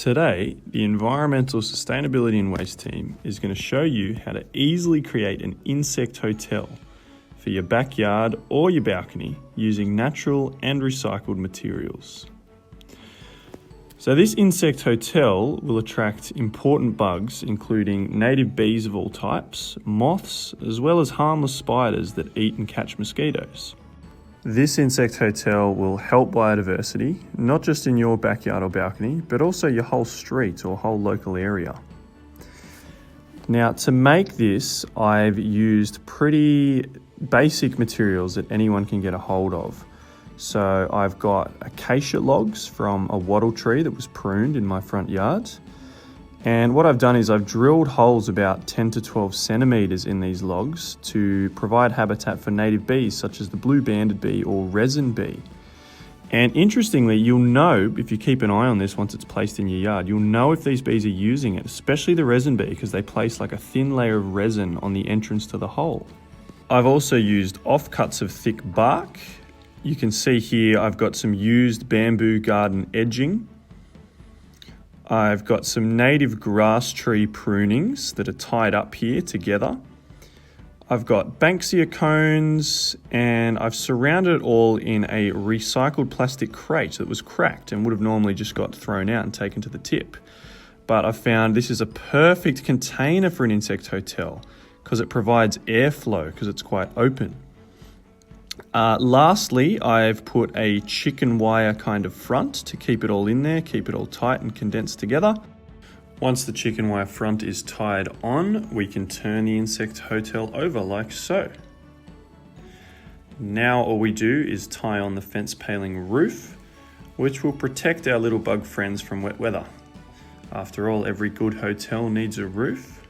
Today, the Environmental Sustainability and Waste team is going to show you how to easily create an insect hotel for your backyard or your balcony using natural and recycled materials. So this insect hotel will attract important bugs, including native bees of all types, moths, as well as harmless spiders that eat and catch mosquitoes. This insect hotel will help biodiversity, not just in your backyard or balcony, but also your whole street or whole local area. Now, to make this, I've used pretty basic materials that anyone can get a hold of. So I've got acacia logs from a wattle tree that was pruned in my front yard. And what I've done is I've drilled holes about 10 to 12 centimeters in these logs to provide habitat for native bees such as the blue banded bee or resin bee. And interestingly, you'll know if you keep an eye on this once it's placed in your yard, you'll know if these bees are using it, especially the resin bee, because they place like a thin layer of resin on the entrance to the hole. I've also used offcuts of thick bark. You can see here I've got some used bamboo garden edging. I've got some native grass tree prunings that are tied up here together. I've got Banksia cones, and I've surrounded it all in a recycled plastic crate that was cracked and would have normally just got thrown out and taken to the tip. But I found this is a perfect container for an insect hotel because it provides airflow because it's quite open. Lastly, I've put a chicken wire kind of front to keep it all in there, keep it all tight and condensed together. Once the chicken wire front is tied on, we can turn the insect hotel over like so. Now all we do is tie on the fence paling roof, which will protect our little bug friends from wet weather. After all, every good hotel needs a roof.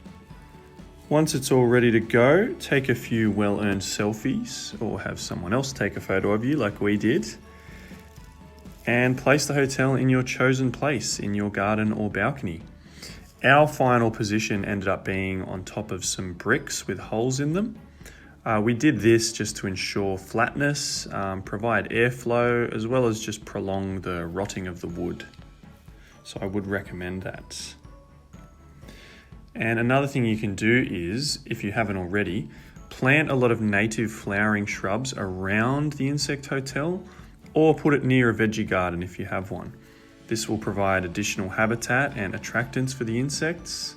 Once it's all ready to go, take a few well-earned selfies or have someone else take a photo of you like we did, and place the hotel in your chosen place in your garden or balcony. Our final position ended up being on top of some bricks with holes in them. We did this just to ensure flatness, provide airflow, as well as just prolong the rotting of the wood. So I would recommend that. And another thing you can do is, if you haven't already, plant a lot of native flowering shrubs around the insect hotel, or put it near a veggie garden if you have one. This will provide additional habitat and attractants for the insects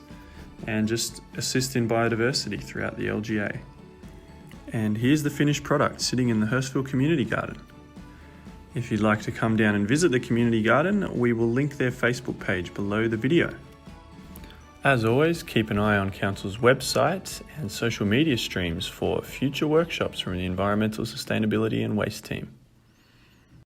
and just assist in biodiversity throughout the LGA. And here's the finished product sitting in the Hurstville Community Garden. If you'd like to come down and visit the community garden, we will link their Facebook page below the video. As always, keep an eye on Council's website and social media streams for future workshops from the Environmental Sustainability and Waste team.